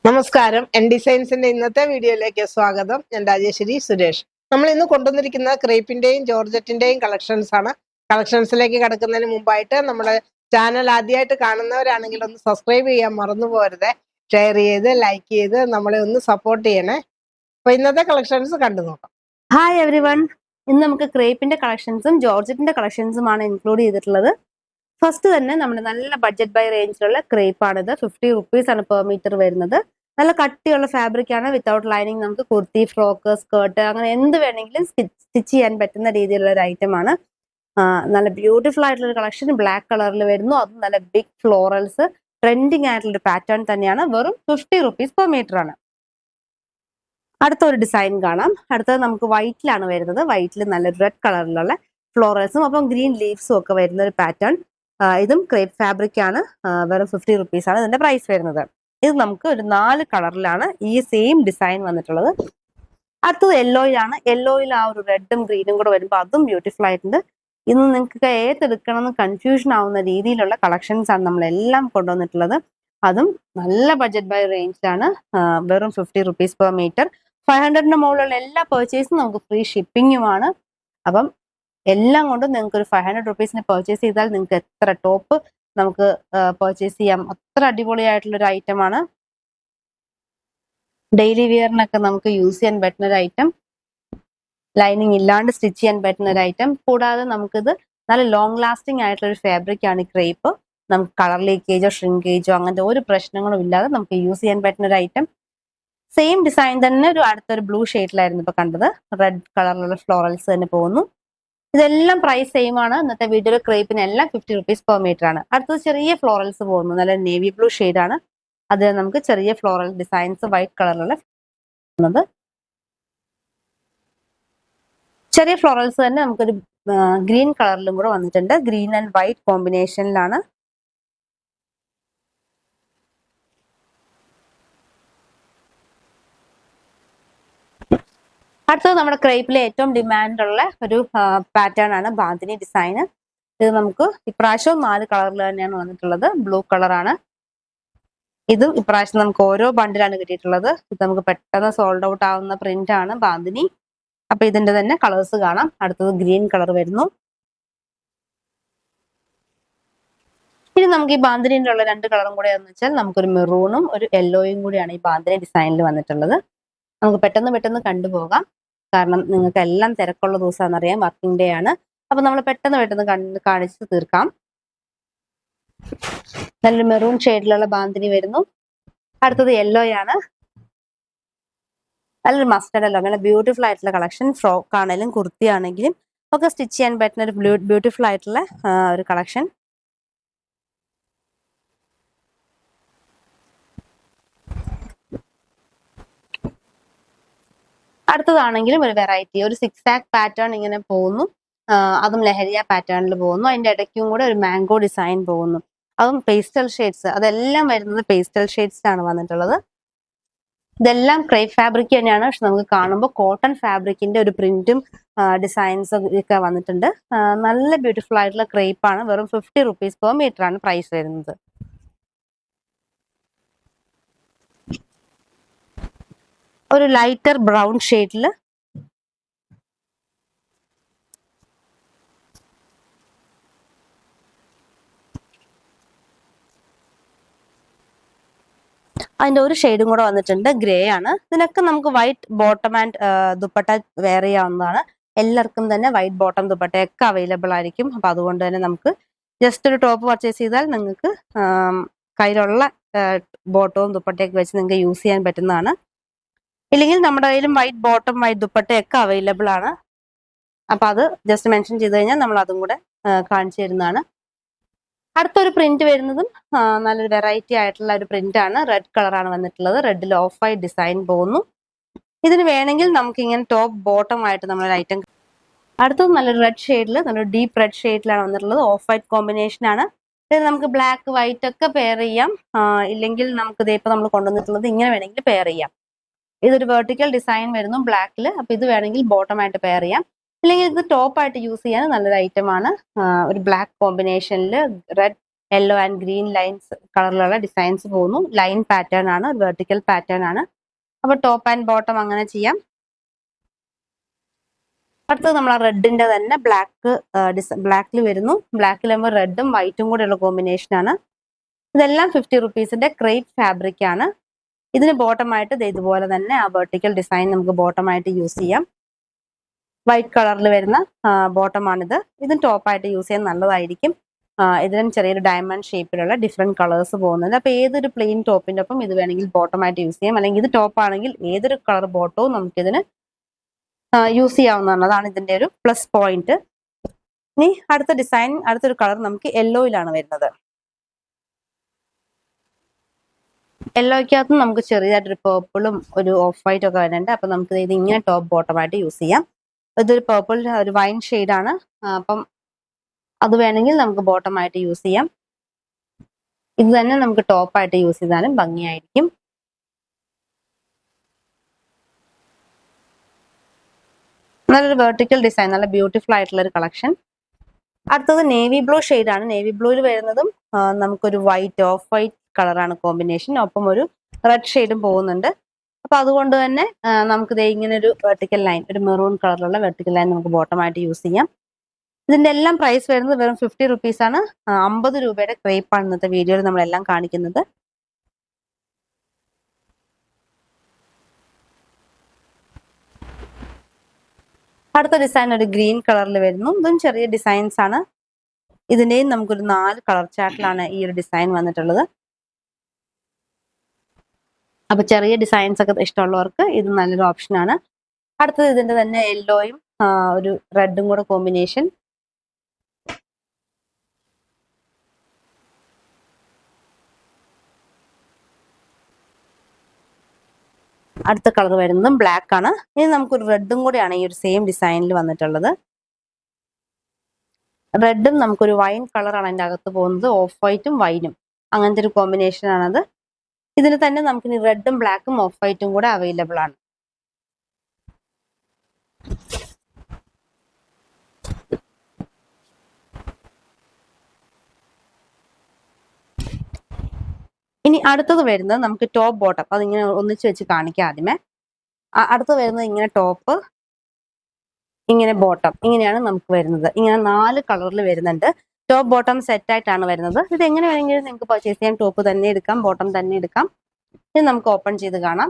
നമസ്കാരം. എൻ ഡിസൈൻസിന്റെ ഇന്നത്തെ വീഡിയോയിലേക്ക് സ്വാഗതം. ഞാൻ രാജേശ്വരി സുരേഷ്. നമ്മൾ ഇന്ന് കൊണ്ടുവന്നിരിക്കുന്ന ക്രേപ്പിന്റെയും ജോർജറ്റിന്റെയും കളക്ഷൻസ് ആണ്. കളക്ഷൻസിലേക്ക് കടക്കുന്നതിന് മുമ്പായിട്ട് നമ്മുടെ ചാനൽ ആദ്യമായിട്ട് കാണുന്നവരാണെങ്കിൽ ഒന്ന് സബ്സ്ക്രൈബ് ചെയ്യാൻ മറന്നു പോകരുത്. ഷെയർ ചെയ്ത് ലൈക്ക് ചെയ്ത് നമ്മളെ ഒന്ന് സപ്പോർട്ട് ചെയ്യണേ. അപ്പൊ ഇന്നത്തെ കളക്ഷൻസ് കണ്ടു നോക്കാം. Hi every one. ഇന്ന് നമുക്ക് ക്രേപ്പിന്റെ കളക്ഷൻസും ജോർജറ്റിന്റെ കളക്ഷൻസുമാണ് ഇൻക്ലൂഡ് ചെയ്തിട്ടുള്ളത്. ഫസ്റ്റ് തന്നെ നമ്മുടെ നല്ല ബഡ്ജറ്റ് ബൈ റേഞ്ചിലുള്ള ക്രേപ്പ് ആണിത്. 50 റുപ്പീസ് ആണ് പെർ മീറ്റർ വരുന്നത്. നല്ല കട്ടിയുള്ള ഫാബ്രിക് ആണ്. വിത്തൗട്ട് ലൈനിങ് നമുക്ക് കുർത്തി, ഫ്രോക്ക്, സ്കേർട്ട് അങ്ങനെ എന്ത് വേണമെങ്കിലും സ്റ്റിച്ച് ചെയ്യാൻ പറ്റുന്ന രീതിയിലുള്ള ഒരു ഐറ്റം ആണ്. നല്ല ബ്യൂട്ടിഫുൾ ആയിട്ടുള്ള ഒരു കളക്ഷൻ ബ്ലാക്ക് കളറിൽ വരുന്നു. അതും നല്ല ബിഗ് ഫ്ലോറൽസ്, ട്രെൻഡിങ് ആയിട്ടുള്ള ഒരു പാറ്റേൺ തന്നെയാണ്. വെറും 50 റുപ്പീസ് പെർ മീറ്റർ ആണ്. അടുത്തൊരു ഡിസൈൻ കാണാം. അടുത്തത് നമുക്ക് വൈറ്റിലാണ് വരുന്നത്. വൈറ്റിൽ നല്ല റെഡ് കളറിലുള്ള ഫ്ലോറൽസും അപ്പം ഗ്രീൻ ലീവ്സും ഒക്കെ വരുന്ന ഒരു പാറ്റേൺ. ഇതും ക്രേപ്പ് ഫാബ്രിക് ആണ്. വെറും 50 റുപ്പീസ് ആണ് ഇതിന്റെ പ്രൈസ് വരുന്നത്. ഇത് നമുക്ക് ഒരു 4 കളറിലാണ് ഈ സെയിം ഡിസൈൻ വന്നിട്ടുള്ളത്. അടുത്തത് യെല്ലോയിലാണ്. യെല്ലോയിൽ ആ ഒരു റെഡും ഗ്രീനും കൂടെ വരുമ്പോൾ അതും ബ്യൂട്ടിഫുൾ ആയിട്ടുണ്ട്. ഇന്ന് നിങ്ങൾക്ക് ഏതെടുക്കണം എന്ന് കൺഫ്യൂഷൻ ആവുന്ന രീതിയിലുള്ള കളക്ഷൻസ് ആണ് നമ്മളെല്ലാം കൊണ്ടുവന്നിട്ടുള്ളത്. അതും നല്ല ബഡ്ജറ്റ് ബൈ റേഞ്ചിലാണ്. വെറും 50 റുപ്പീസ് പെർ മീറ്റർ. 500ന് മുകളിലുള്ള എല്ലാ പർച്ചേസും നമുക്ക് ഫ്രീ ഷിപ്പിങ്ങുമാണ്. അപ്പം എല്ലാം കൊണ്ടും നിങ്ങൾക്ക് ഒരു 500 റുപ്പീസിന് പർച്ചേസ് ചെയ്താൽ നിങ്ങൾക്ക് എത്ര ടോപ്പ് നമുക്ക് പർച്ചേസ് ചെയ്യാം. അത്ര അടിപൊളിയായിട്ടുള്ള ഒരു ഐറ്റം ആണ്. ഡെയിലി വിയറിനൊക്കെ നമുക്ക് യൂസ് ചെയ്യാൻ പറ്റുന്ന ഒരു ഐറ്റം, ലൈനിങ് ഇല്ലാണ്ട് സ്റ്റിച്ച് ചെയ്യാൻ പറ്റുന്ന ഒരു ഐറ്റം. കൂടാതെ നമുക്കിത് നല്ല ലോങ് ലാസ്റ്റിംഗ് ആയിട്ടുള്ള ഒരു ഫാബ്രിക് ആണ് ഈ ക്രേപ്പ്. നമുക്ക് കളർ ലീക്കേജോ ഷ്രിങ്കേജോ അങ്ങനത്തെ ഒരു പ്രശ്നങ്ങളും ഇല്ലാതെ നമുക്ക് യൂസ് ചെയ്യാൻ പറ്റുന്ന ഒരു ഐറ്റം. സെയിം ഡിസൈൻ തന്നെ അടുത്തൊരു ബ്ലൂ ഷെയ്ഡിലായിരുന്നു ഇപ്പൊ കണ്ടത്. റെഡ് കളറിലുള്ള ഫ്ലോറൽസ് തന്നെ പോകുന്നു. ഇതെല്ലാം പ്രൈസ് സെയിം ആണ്. ഇന്നത്തെ വീഡിയോയിൽ ക്രേപ്പിന് എല്ലാം 50 റുപ്പീസ് പെർ മീറ്റർ ആണ്. അടുത്തത് ചെറിയ ഫ്ലോറൽസ് പോകുന്നു. നല്ല നേവി ബ്ലൂ ഷെയ്ഡാണ്. അത് നമുക്ക് ചെറിയ ഫ്ലോറൽ ഡിസൈൻസ് വൈറ്റ് കളറിലുള്ള ചെറിയ ഫ്ലോറൽസ് തന്നെ നമുക്കൊരു ഗ്രീൻ കളറിലും കൂടെ വന്നിട്ടുണ്ട്. ഗ്രീൻ ആൻഡ് വൈറ്റ് കോമ്പിനേഷനിലാണ്. അടുത്തത് നമ്മുടെ ക്രേപ്പിലെ ഏറ്റവും ഡിമാൻഡ് ഉള്ള ഒരു പാറ്റേൺ ആണ് ബാന്തിനി ഡിസൈൻ. ഇത് നമുക്ക് ഇപ്രാവശ്യവും 4 കളറിൽ തന്നെയാണ് വന്നിട്ടുള്ളത്. ബ്ലൂ കളറാണ്. ഇതും ഇപ്രാവശ്യം നമുക്ക് ഓരോ ബണ്ടിലാണ് കിട്ടിയിട്ടുള്ളത്. ഇത് നമുക്ക് പെട്ടെന്ന് സോൾഡ് ഔട്ട് ആവുന്ന പ്രിന്റ് ആണ് ബാന്തിനി. അപ്പൊ ഇതിന്റെ തന്നെ കളേഴ്സ് കാണാം. അടുത്തത് ഗ്രീൻ കളർ വരുന്നു. ഇനി നമുക്ക് ഈ ബാന്തിനിന്റെ ഉള്ള 2 കളറും കൂടെ എന്ന് വെച്ചാൽ നമുക്കൊരു മെറൂണും ഒരു യെല്ലോയും കൂടിയാണ് ഈ ബാന്തിനി ഡിസൈനിൽ വന്നിട്ടുള്ളത്. നമുക്ക് പെട്ടെന്ന് കണ്ടുപോകാം. കാരണം നിങ്ങൾക്ക് എല്ലാം തിരക്കുള്ള ദിവസമാണെന്നറിയാം, വർക്കിംഗ് ഡേ ആണ്. അപ്പൊ നമ്മൾ പെട്ടെന്ന് കാണിച്ച് തീർക്കാം. നല്ലൊരു മെറൂൺ ഷെയ്ഡിലുള്ള ബാന്തിനി വരുന്നു. അടുത്തത് യെല്ലോയാണ്. നല്ലൊരു മസ്റ്റർഡ് യെല്ലോ, നല്ല ബ്യൂട്ടിഫുൾ ആയിട്ടുള്ള കളക്ഷൻ. ഫ്രോക്ക് ആണെങ്കിലും കുർത്തി ആണെങ്കിലും ഒക്കെ സ്റ്റിച്ച് ചെയ്യാൻ പറ്റുന്ന ഒരു ബ്യൂട്ടിഫുൾ ആയിട്ടുള്ള ഒരു കളക്ഷൻ. അടുത്തതാണെങ്കിലും ഒരു വെറൈറ്റി, ഒരു 6 ആക്ക് പാറ്റേൺ ഇങ്ങനെ പോകുന്നു. അതും ലഹരിയ പാറ്റേണിൽ പോകുന്നു. അതിന്റെ ഇടയ്ക്കും കൂടെ ഒരു മാംഗോ ഡിസൈൻ പോകുന്നു. അതും പേസ്റ്റൽ ഷെയ്ഡ്സ്. അതെല്ലാം വരുന്നത് പേസ്റ്റൽ ഷെയ്ഡ്സിലാണ് വന്നിട്ടുള്ളത്. ഇതെല്ലാം ക്രേപ്പ് ഫാബ്രിക് തന്നെയാണ്. പക്ഷെ നമുക്ക് കാണുമ്പോൾ കോട്ടൺ ഫാബ്രിക്കിന്റെ ഒരു പ്രിന്റും ഡിസൈൻസും ഒക്കെ വന്നിട്ടുണ്ട്. നല്ല ബ്യൂട്ടിഫുൾ ആയിട്ടുള്ള ക്രേപ്പ് ആണ്. വെറും 50 റുപ്പീസ് പെർ മീറ്റർ ആണ് പ്രൈസ് വരുന്നത്. ഒരു ലൈറ്റർ ബ്രൗൺ ഷെയ്ഡിൽ അതിന്റെ ഒരു ഷെയ്ഡും കൂടെ വന്നിട്ടുണ്ട്. ഗ്രേ ആണ്. ഇതിനൊക്കെ നമുക്ക് white bottom and dupatta wear ചെയ്യാവുന്നതാണ്. എല്ലാവർക്കും തന്നെ വൈറ്റ് ബോട്ടം ദുപ്പട്ടയൊക്കെ അവൈലബിൾ ആയിരിക്കും. അപ്പൊ അതുകൊണ്ട് തന്നെ നമുക്ക് ജസ്റ്റ് ഒരു ടോപ്പ് പർച്ചേസ് ചെയ്താൽ നിങ്ങൾക്ക് കയ്യിലുള്ള ബോട്ടവും ദുപ്പട്ടയൊക്കെ വെച്ച് നിങ്ങൾക്ക് യൂസ് ചെയ്യാൻ പറ്റുന്നതാണ്. ഇല്ലെങ്കിൽ നമ്മുടെ കയ്യിലും വൈറ്റ് ബോട്ടം വൈറ്റ് ദുപ്പട്ടയൊക്കെ അവൈലബിൾ ആണ്. അപ്പൊ അത് ജസ്റ്റ് മെൻഷൻ ചെയ്ത് കഴിഞ്ഞാൽ നമ്മൾ അതും കൂടെ കാണിച്ചു തരുന്നതാണ്. അടുത്തൊരു പ്രിന്റ് വരുന്നതും നല്ലൊരു വെറൈറ്റി ആയിട്ടുള്ള ഒരു പ്രിന്റ് ആണ്. റെഡ് കളറാണ് വന്നിട്ടുള്ളത്. റെഡിൽ ഓഫ് വൈറ്റ് ഡിസൈൻ പോകുന്നു. ഇതിന് വേണമെങ്കിൽ നമുക്ക് ഇങ്ങനെ ടോപ്പ് ബോട്ടം ആയിട്ട് നമ്മളൊരു ഐറ്റം. അടുത്തത് നല്ലൊരു റെഡ് ഷെയ്ഡിൽ, നല്ലൊരു ഡീപ്പ് റെഡ് ഷെയ്ഡിലാണ് വന്നിട്ടുള്ളത്. ഓഫ് വൈറ്റ് കോമ്പിനേഷൻ ആണ്. ഇത് നമുക്ക് ബ്ലാക്ക് വൈറ്റ് ഒക്കെ പെയർ ചെയ്യാം. ഇല്ലെങ്കിൽ നമുക്ക് ഇതേപ്പോൾ നമ്മൾ കൊണ്ടുവന്നിട്ടുള്ളത് ഇങ്ങനെ വേണമെങ്കിൽ പെയർ ചെയ്യാം. ഇതൊരു വെർട്ടിക്കൽ ഡിസൈൻ വരുന്നു ബ്ലാക്കിൽ. അപ്പൊ ഇത് വേണമെങ്കിൽ ബോട്ടം ആയിട്ട് പെയർ ചെയ്യാം. അല്ലെങ്കിൽ ഇത് ടോപ്പ് ആയിട്ട് യൂസ് ചെയ്യാൻ നല്ലൊരു ഐറ്റം ആണ്. ഒരു ബ്ലാക്ക് കോമ്പിനേഷനിൽ red yellow and green lines കളറിലുള്ള ഡിസൈൻസ് പോകുന്നു. ലൈൻ പാറ്റേൺ ആണ്, വെർട്ടിക്കൽ പാറ്റേൺ ആണ്. അപ്പൊ ടോപ്പ് ആൻഡ് ബോട്ടം അങ്ങനെ ചെയ്യാം. അടുത്തത് നമ്മൾ ആ റെഡിന്റെ തന്നെ ബ്ലാക്കിൽ വരുന്നു. ബ്ലാക്കിൽ ആകുമ്പോൾ റെഡും വൈറ്റും കൂടെയുള്ള കോമ്പിനേഷൻ ആണ്. ഇതെല്ലാം 50 റുപ്പീസിന്റെ ക്രേപ്പ് ഫാബ്രിക് ആണ്. ഇതിന് ബോട്ടമായിട്ട് ഇതുപോലെ തന്നെ ആ വെർട്ടിക്കൽ ഡിസൈൻ നമുക്ക് ബോട്ടമായിട്ട് യൂസ് ചെയ്യാം. വൈറ്റ് കളറിൽ വരുന്ന ബോട്ടമാണിത്. ഇതും ടോപ്പായിട്ട് യൂസ് ചെയ്യാൻ നല്ലതായിരിക്കും. ഇതിലും ചെറിയൊരു ഡയമണ്ട് ഷേപ്പിലുള്ള ഡിഫറെന്റ് കളേഴ്സ് പോകുന്നുണ്ട്. അപ്പൊ ഏതൊരു പ്ലെയിൻ ടോപ്പിന്റെ ഒപ്പം ഇത് വേണമെങ്കിൽ ബോട്ടമായിട്ട് യൂസ് ചെയ്യാം. അല്ലെങ്കിൽ ഇത് ടോപ്പ് ആണെങ്കിൽ ഏതൊരു കളർ ബോട്ടവും നമുക്കിതിന് യൂസ് ചെയ്യാവുന്നതാണ്. അതാണ് ഇതിന്റെ ഒരു പ്ലസ് പോയിന്റ്. ഇനി അടുത്ത ഡിസൈൻ, അടുത്തൊരു കളർ നമുക്ക് യെല്ലോയിലാണ് വരുന്നത്. യെല്ലോയ്ക്കകത്ത് നമുക്ക് ചെറിയതായിട്ടൊരു പേർപ്പിളും ഒരു ഓഫ് വൈറ്റും ഒക്കെ വരുന്നുണ്ട്. അപ്പൊ നമുക്ക് ഇത് ഇങ്ങനെ ടോപ്പ് ബോട്ടമായിട്ട് യൂസ് ചെയ്യാം. ഇതൊരു പേർപ്പിൾ ഒരു വൈൻ ഷെയ്ഡാണ്. അപ്പം അത് വേണമെങ്കിൽ നമുക്ക് ബോട്ടമായിട്ട് യൂസ് ചെയ്യാം. ഇത് തന്നെ നമുക്ക് ടോപ്പായിട്ട് യൂസ് ചെയ്താലും ഭംഗിയായിരിക്കും. നല്ലൊരു വെർട്ടിക്കൽ ഡിസൈൻ, നല്ല ബ്യൂട്ടിഫുൾ ആയിട്ടുള്ള ഒരു കളക്ഷൻ. അടുത്തത് നേവി ബ്ലൂ ആണ്. നേവി ബ്ലൂയിൽ വരുന്നതും നമുക്കൊരു വൈറ്റ് ഓഫ് വൈറ്റ് കളറാണ് കോമ്പിനേഷൻ. ഒപ്പം ഒരു റെഡ് ഷെയ്ഡും പോകുന്നുണ്ട്. അപ്പൊ അതുകൊണ്ട് തന്നെ നമുക്ക് ഇങ്ങനെ ഒരു വെർട്ടിക്കൽ ലൈൻ, ഒരു മെറൂൺ കളറിലുള്ള വെർട്ടിക്കൽ ലൈൻ നമുക്ക് ബോട്ടമായിട്ട് യൂസ് ചെയ്യാം. ഇതിന്റെ എല്ലാം പ്രൈസ് വരുന്നത് വെറും 50 റുപ്പീസ് ആണ്. 50 രൂപയുടെ ക്രേപ്പാണ് ഇന്നത്തെ വീഡിയോയിൽ നമ്മളെല്ലാം കാണിക്കുന്നത്. അടുത്ത ഡിസൈൻ ഒരു ഗ്രീൻ കളറിൽ വരുന്നു. ഇതും ചെറിയ ഡിസൈൻസ് ആണ്. ഇതിന്റെയും നമുക്കൊരു 4 കളർ ചാർട്ടിലാണ് ഈ ഒരു ഡിസൈൻ വന്നിട്ടുള്ളത്. അപ്പൊ ചെറിയ ഡിസൈൻസ് ഒക്കെ ഇഷ്ടമുള്ളവർക്ക് ഇത് നല്ലൊരു ഓപ്ഷനാണ്. അടുത്തത് ഇതിന്റെ തന്നെ യെല്ലോയും ഒരു റെഡും കൂടെ കോമ്പിനേഷൻ. അടുത്ത കളർ വരുന്നതും ബ്ലാക്ക് ആണ്. ഇനി നമുക്കൊരു റെഡും കൂടെയാണ് ഈ ഒരു സെയിം ഡിസൈനിൽ വന്നിട്ടുള്ളത്. റെഡും നമുക്കൊരു വൈൻ കളറാണ് അതിൻ്റെ അകത്ത് പോകുന്നത്. ഓഫ് വൈറ്റും വൈനും അങ്ങനത്തെ ഒരു കോമ്പിനേഷൻ ആണത്. ഇതിന് തന്നെ നമുക്ക് ഇനി റെഡും ബ്ലാക്കും ഓഫ് വൈറ്റും കൂടെ അവൈലബിൾ ആണ്. ഇനി അടുത്തത് വരുന്നത് നമുക്ക് ടോപ്പ് ബോട്ടം, അതിങ്ങനെ ഒന്നിച്ച് വെച്ച് കാണിക്കാം ആദ്യമേ. അടുത്തത് വരുന്നത് ഇങ്ങനെ ടോപ്പ്, ഇങ്ങനെ ബോട്ടം, ഇങ്ങനെയാണ് നമുക്ക് വരുന്നത്. ഇങ്ങനെ 4 കളറിൽ വരുന്നുണ്ട്. ടോപ്പ് ബോട്ടം സെറ്റ് ആയിട്ടാണ് വരുന്നത്. ഇത് എങ്ങനെ വേണമെങ്കിലും നിങ്ങൾക്ക് പർച്ചേസ് ചെയ്യാൻ. ടോപ്പ് തന്നെ എടുക്കാം, ബോട്ടം തന്നെ എടുക്കാം. ഇത് നമുക്ക് ഓപ്പൺ ചെയ്ത് കാണാം.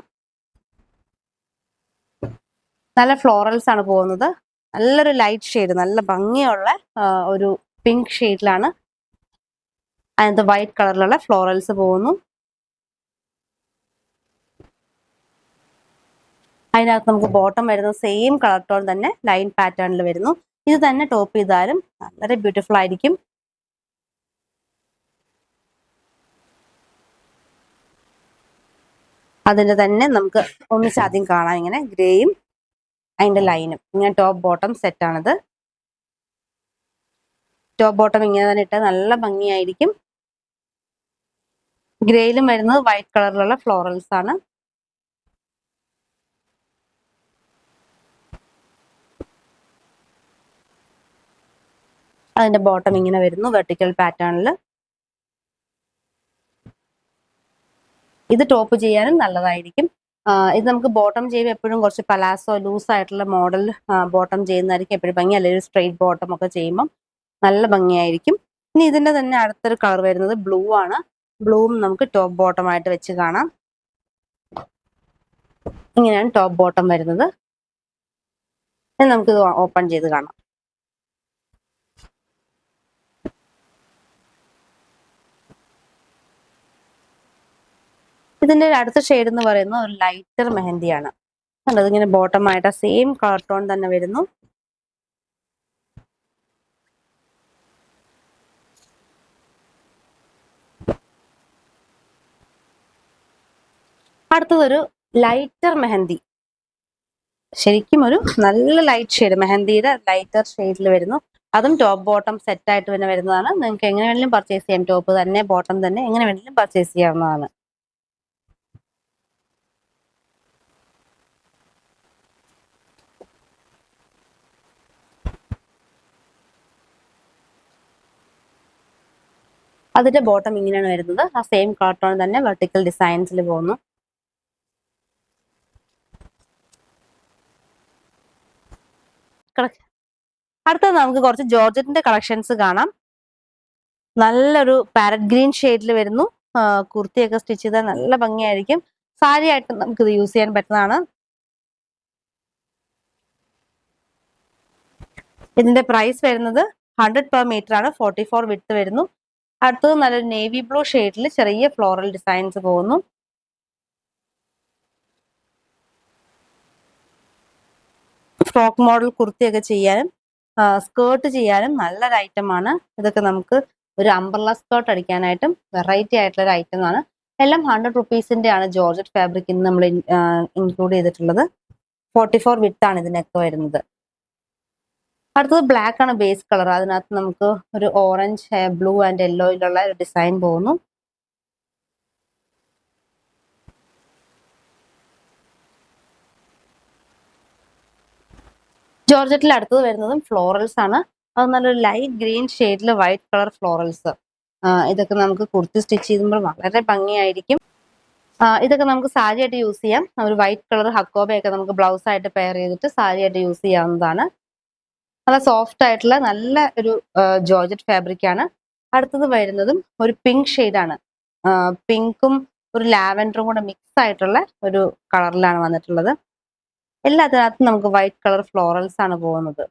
നല്ല ഫ്ലോറൽസ് ആണ് പോകുന്നത്. നല്ലൊരു ലൈറ്റ് ഷെയ്ഡ്, നല്ല ഭംഗിയുള്ള ഒരു പിങ്ക് ഷെയ്ഡിലാണ് അതിനകത്ത് വൈറ്റ് കളറിലുള്ള ഫ്ലോറൽസ് പോകുന്നു. അതിനകത്ത് നമുക്ക് ബോട്ടം വരുന്നത് സെയിം കളർ ടോൺ തന്നെ ലൈൻ പാറ്റേണിൽ വരുന്നു. ഇത് തന്നെ ടോപ്പ് ചെയ്താലും വളരെ ബ്യൂട്ടിഫുൾ ആയിരിക്കും. അതിന്റെ തന്നെ നമുക്ക് ഒന്നിച്ച് ആദ്യം കാണാം. ഇങ്ങനെ ഗ്രേയും അതിന്റെ ലൈനും ഇങ്ങനെ ടോപ്പ് ബോട്ടം സെറ്റ് ആണിത്. ടോപ്പ് ബോട്ടം ഇങ്ങനെ തന്നെ ഇട്ടാൽ നല്ല ഭംഗിയായിരിക്കും. ഗ്രേയിലും വരുന്നത് വൈറ്റ് കളറിലുള്ള ഫ്ലോറൽസ് ആണ്. അതിന്റെ ബോട്ടം ഇങ്ങനെ വരുന്നു വെർട്ടിക്കൽ പാറ്റേണിൽ. ഇത് ടോപ്പ് ചെയ്യാനും നല്ലതായിരിക്കും. ഇത് നമുക്ക് ബോട്ടം ചെയ്യുമ്പോൾ എപ്പോഴും കുറച്ച് പലാസോ ലൂസ് ആയിട്ടുള്ള മോഡൽ ബോട്ടം ചെയ്യുന്നതായിരിക്കും എപ്പോഴും ഭംഗി. അല്ലെങ്കിൽ സ്ട്രെയിറ്റ് ബോട്ടം ഒക്കെ ചെയ്യുമ്പോൾ നല്ല ഭംഗിയായിരിക്കും. ഇനി ഇതിന്റെ തന്നെ അടുത്തൊരു കളർ വരുന്നത് ബ്ലൂ ആണ്. ബ്ലൂവും നമുക്ക് ടോപ്പ് ബോട്ടം ആയിട്ട് വെച്ച് കാണാം. ഇങ്ങനെയാണ് ടോപ്പ് ബോട്ടം വരുന്നത്. നമുക്ക് ഇത് ഓപ്പൺ ചെയ്ത് കാണാം. ഇതിന്റെ അടുത്ത ഷെയ്ഡ് എന്ന് പറയുന്നത് ഒരു ലൈറ്റർ മെഹന്തിയാണ്. അതിങ്ങനെ ബോട്ടമായിട്ട് സെയിം കളർ ടോൺ തന്നെ വരുന്നു. അടുത്തതൊരു ലൈറ്റർ മെഹന്തി, ശരിക്കും ഒരു നല്ല ലൈറ്റ് ഷെയ്ഡ്, മെഹന്തിയുടെ ലൈറ്റർ ഷെയ്ഡിൽ വരുന്നു. അതും ടോപ്പ് ബോട്ടം സെറ്റ് ആയിട്ട് തന്നെ വരുന്നതാണ്. നിങ്ങൾക്ക് എങ്ങനെ വേണമെങ്കിലും പർച്ചേസ് ചെയ്യാം. ടോപ്പ് തന്നെ ബോട്ടം തന്നെ എങ്ങനെ വേണമെങ്കിലും പർച്ചേസ് ചെയ്യാവുന്നതാണ്. അതിന്റെ ബോട്ടം ഇങ്ങനെയാണ് വരുന്നത്. ആ സെയിം കളർ ടോൺ തന്നെ വെർട്ടിക്കൽ ഡിസൈൻസിൽ പോകുന്നു. അടുത്തത് നമുക്ക് കുറച്ച് ജോർജറ്റിന്റെ കളക്ഷൻസ് കാണാം. നല്ലൊരു പാരറ്റ് ഗ്രീൻ ഷെയ്ഡിൽ വരുന്നു. കുർത്തിയൊക്കെ സ്റ്റിച്ച് ചെയ്താൽ നല്ല ഭംഗിയായിരിക്കും. സാരി ആയിട്ട് നമുക്ക് ഇത് യൂസ് ചെയ്യാൻ പറ്റുന്നതാണ്. ഇതിന്റെ പ്രൈസ് വരുന്നത് 100 per meter ആണ്. 44 വിഡ്ത്ത് വരുന്നു. അടുത്തത് നല്ലൊരു നേവി ബ്ലൂ ഷെയ്ഡിൽ ചെറിയ ഫ്ലോറൽ ഡിസൈൻസ് പോകുന്നു. ഫ്രോക്ക് മോഡൽ കുർത്തിയൊക്കെ ചെയ്യാനും സ്കേർട്ട് ചെയ്യാനും നല്ലൊരു ഐറ്റം ആണ്. ഇതൊക്കെ നമുക്ക് ഒരു അംബ്രല്ല സ്കേർട്ട് അടിക്കാനായിട്ടും വെറൈറ്റി ആയിട്ടുള്ള ഒരു ഐറ്റം ആണ്. എല്ലാം 100 റുപ്പീസിന്റെ ആണ് ജോർജറ്റ് ഫാബ്രിക് ഇന്ന് നമ്മൾ ഇൻക്ലൂഡ് ചെയ്തിട്ടുള്ളത്. 44 വിഡ്ത്ത് ആണ് ഇതിനൊക്കെ വരുന്നത്. അടുത്തത് ബ്ലാക്ക് ആണ് ബേസ് കളർ. അതിനകത്ത് നമുക്ക് ഒരു ഓറഞ്ച്, ബ്ലൂ ആൻഡ് യെല്ലോയിലുള്ള ഒരു ഡിസൈൻ പോകുന്നു. ജോർജറ്റിൽ അടുത്തത് വരുന്നതും ഫ്ലോറൽസ് ആണ്. അത് നല്ലൊരു ലൈറ്റ് ഗ്രീൻ ഷെയ്ഡിൽ വൈറ്റ് കളർ ഫ്ലോറൽസ്. ഇതൊക്കെ നമുക്ക് കുർത്തി സ്റ്റിച്ച് ചെയ്യുമ്പോൾ വളരെ ഭംഗിയായിരിക്കും. ഇതൊക്കെ നമുക്ക് സാരി ആയിട്ട് യൂസ് ചെയ്യാം. ഒരു വൈറ്റ് കളർ ഹക്കോബയൊക്കെ നമുക്ക് ബ്ലൗസ് ആയിട്ട് പെയർ ചെയ്തിട്ട് സാരി ആയിട്ട് യൂസ് ചെയ്യാവുന്നതാണ്. നല്ല സോഫ്റ്റ് ആയിട്ടുള്ള നല്ല ഒരു ജോർജറ്റ് ഫാബ്രിക് ആണ്. അടുത്തത് വരുന്നതും ഒരു പിങ്ക് ഷെയ്ഡാണ്. പിങ്കും ഒരു ലാവൻഡറും കൂടെ മിക്സ് ആയിട്ടുള്ള ഒരു കളറിലാണ് വന്നിട്ടുള്ളത്. എല്ലാത്തിനകത്തും നമുക്ക് വൈറ്റ് കളർ ഫ്ലോറൽസ് ആണ് പോകുന്നത്.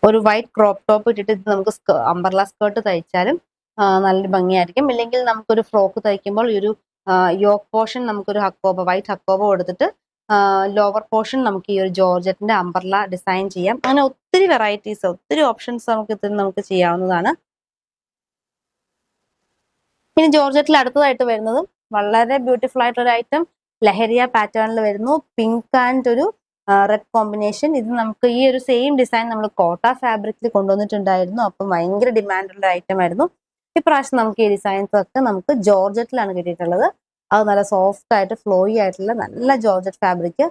ഒരു വൈറ്റ് ക്രോപ്പ് ടോപ്പ് ഇട്ടിട്ട് ഇത് നമുക്ക് അംബർല സ്കേർട്ട് തയ്ച്ചാലും നല്ല ഭംഗിയായിരിക്കും. ഇല്ലെങ്കിൽ നമുക്കൊരു ഫ്രോക്ക് തയ്ക്കുമ്പോൾ ഈ ഒരു യോക്ക് പോർഷൻ നമുക്കൊരു ഹക്കോബ, വൈറ്റ് ഹക്കോബ കൊടുത്തിട്ട് ലോവർ പോർഷൻ നമുക്ക് ഈ ഒരു ജോർജറ്റിന്റെ അംബർല ഡിസൈൻ ചെയ്യാം. അങ്ങനെ ഒത്തിരി വെറൈറ്റീസ്, ഒത്തിരി ഓപ്ഷൻസ് നമുക്ക് ചെയ്യാവുന്നതാണ്. ഇനി ജോർജറ്റിൽ അടുത്തതായിട്ട് വരുന്നതും വളരെ ബ്യൂട്ടിഫുൾ ആയിട്ടുള്ള ഒരു ഐറ്റം ലഹരിയ പാറ്റേണിൽ വരുന്നു. പിങ്ക് ആൻഡ് ഒരു റെഡ് കോമ്പിനേഷൻ. ഇത് നമുക്ക് ഈ ഒരു സെയിം ഡിസൈൻ നമ്മൾ കോട്ട ഫാബ്രിക്കിൽ കൊണ്ടുവന്നിട്ടുണ്ടായിരുന്നു. അപ്പം ഭയങ്കര ഡിമാൻഡുള്ള ഐറ്റം ആയിരുന്നു. ഇപ്രാവശ്യം നമുക്ക് ഈ ഡിസൈൻസ് ഒക്കെ നമുക്ക് ജോർജറ്റിലാണ് കിട്ടിയിട്ടുള്ളത്. അത് നല്ല സോഫ്റ്റ് ആയിട്ട് ഫ്ലോയി ആയിട്ടുള്ള നല്ല ജോർജറ്റ് ഫാബ്രിക്.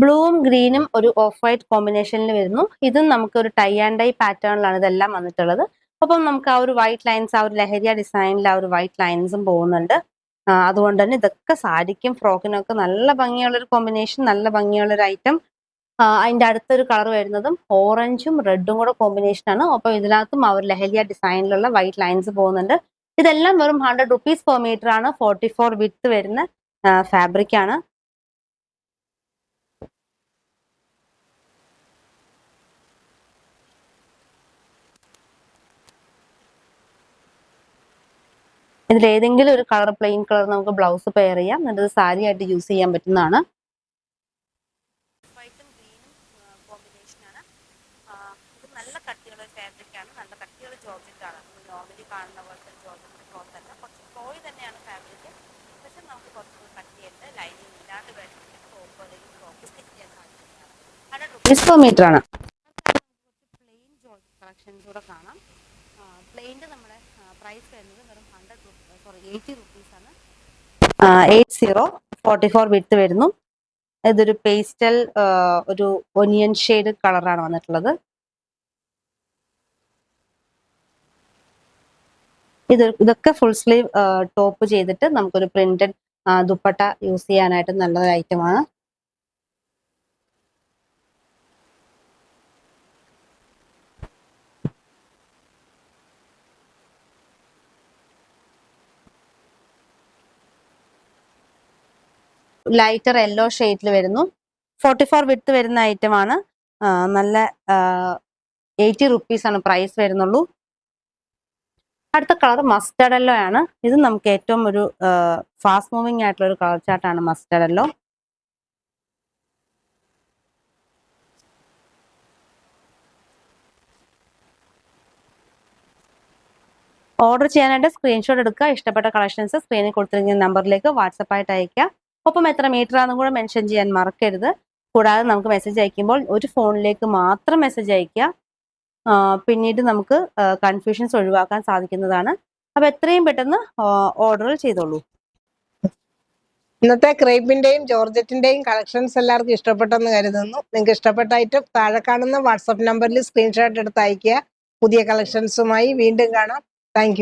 ബ്ലൂവും ഗ്രീനും ഒരു ഓഫ് വൈറ്റ് കോമ്പിനേഷനിൽ വരുന്നു. ഇതും നമുക്ക് ഒരു ടൈ ആൻഡ് ഡൈ പാറ്റേണിലാണ് ഇതെല്ലാം വന്നിട്ടുള്ളത്. അപ്പം നമുക്ക് ആ ഒരു വൈറ്റ് ലൈൻസ്, ആ ഒരു ലഹരിയ ഡിസൈനിൽ ആ ഒരു വൈറ്റ് ലൈൻസും പോകുന്നുണ്ട്. അതുകൊണ്ട് തന്നെ ഇതൊക്കെ സാരിക്കും ഫ്രോക്കിനും ഒക്കെ നല്ല ഭംഗിയുള്ള ഒരു കോമ്പിനേഷൻ, നല്ല ഭംഗിയുള്ള ഒരു ഐറ്റം. അതിന്റെ അടുത്തൊരു കളർ വരുന്നതും ഓറഞ്ചും റെഡും കൂടെ കോമ്പിനേഷൻ ആണ്. അപ്പൊ ഇതിനകത്തും ആ ഒരു ലഹരിയ ഡിസൈനിലുള്ള വൈറ്റ് ലൈൻസ് പോകുന്നുണ്ട്. ഇതെല്ലാം വെറും 100 റുപ്പീസ് പെർ മീറ്റർ ആണ്. 44 വിഡ്ത്ത് വരുന്ന ഫാബ്രിക് ആണ്. ഇതിൽ ഏതെങ്കിലും ഒരു കളർ, പ്ലെയിൻ കളർ നമുക്ക് ബ്ലൗസ് പെയർ ചെയ്യാം. എന്നിട്ട് സാരി ആയിട്ട് യൂസ് ചെയ്യാൻ പറ്റുന്നതാണ്. വൈറ്റും ഗ്രീനും കോമ്പിനേഷൻ ആണ്. ഇത് നല്ല കട്ടിയുള്ള ഫാബ്രിക് ആണ്. നല്ല കട്ടിയുള്ള ജോർജറ്റ് ആണ്. നോർമലി കാണുന്ന പോലത്തെ ജോർജറ്റ് ക്ലോത്ത് അല്ല. കുറച്ച് ഫ്ലോയി തന്നെയാണ് ഫാബ്രിക്. പക്ഷെ നമുക്ക് കുറച്ച് കട്ടിയുണ്ട്. ലൈനിങ് ഇല്ലാണ്ട് വേണമെങ്കിൽ ഫ്രോക്ക് സ്റ്റിച്ച് ചെയ്യാൻ സാധിക്കുന്നതാണ്. 100 റുപ്പീസ് പെർ മീറ്റർ ആണ്. പ്ലെയിൻ ജോർജറ്റ് കളക്ഷൻസ് കൂടെ കാണാം. പ്ലെയിൻ്റെ നമ്മുടെ പ്രൈസ് വരുന്നത് വെറും 80 റുപ്പീസ് ആണ്. 80 44 വിഡ്ത്ത് വരുന്നു. ഇതൊരു പേസ്റ്റൽ ഒരു ഒനിയൻ ഷെയ്ഡ് കളറാണ് വന്നിട്ടുള്ളത്. ഇതൊക്കെ ഫുൾ സ്ലീവ് ടോപ്പ് ചെയ്തിട്ട് നമുക്കൊരു പ്രിന്റഡ് ദുപ്പട്ട യൂസ് ചെയ്യാനായിട്ട് നല്ലൊരു ഐറ്റമാണ്. ലൈറ്റർ യെല്ലോ ഷെയ്ഡിൽ വരുന്നു. 44 വിഡ്ത്ത് വരുന്ന ഐറ്റം ആണ്. നല്ല 80 റുപ്പീസ് ആണ് പ്രൈസ് വരുന്നുള്ളൂ. അടുത്ത കളർ മസ്റ്റർഡ് യെല്ലോ ആണ്. ഇത് നമുക്ക് ഏറ്റവും ഒരു ഫാസ്റ്റ് മൂവിങ് ആയിട്ടുള്ള ഒരു കളർ ചാർട്ടാണ് മസ്റ്റർഡ് യെല്ലോ. ഓർഡർ ചെയ്യാനായിട്ട് സ്ക്രീൻഷോട്ട് എടുക്കുക. ഇഷ്ടപ്പെട്ട കളക്ഷൻസ് സ്ക്രീനിൽ കൊടുത്തിരിക്കുന്ന നമ്പറിലേക്ക് വാട്സപ്പായിട്ട് അയക്കുക. ഒപ്പം എത്ര മീറ്റർ ആണെന്നും കൂടെ മെൻഷൻ ചെയ്യാൻ മറക്കരുത്. കൂടാതെ നമുക്ക് മെസ്സേജ് അയക്കുമ്പോൾ ഒരു ഫോണിലേക്ക് മാത്രം മെസ്സേജ് അയക്കുക. പിന്നീട് നമുക്ക് കൺഫ്യൂഷൻസ് ഒഴിവാക്കാൻ സാധിക്കുന്നതാണ്. അപ്പോൾ എത്രയും പെട്ടെന്ന് ഓർഡർ ചെയ്തോളൂ. ഇന്നത്തെ ക്രേപ്പിന്റെയും ജോർജറ്റിന്റെയും കളക്ഷൻസ് എല്ലാവർക്കും ഇഷ്ടപ്പെട്ടെന്ന് കരുതുന്നു. നിങ്ങൾക്ക് ഇഷ്ടപ്പെട്ട ഐറ്റം താഴെ കാണുന്ന വാട്സപ്പ് നമ്പറിൽ സ്ക്രീൻഷോട്ട് എടുത്ത് അയക്കുക. പുതിയ കളക്ഷൻസുമായി വീണ്ടും കാണാം. താങ്ക്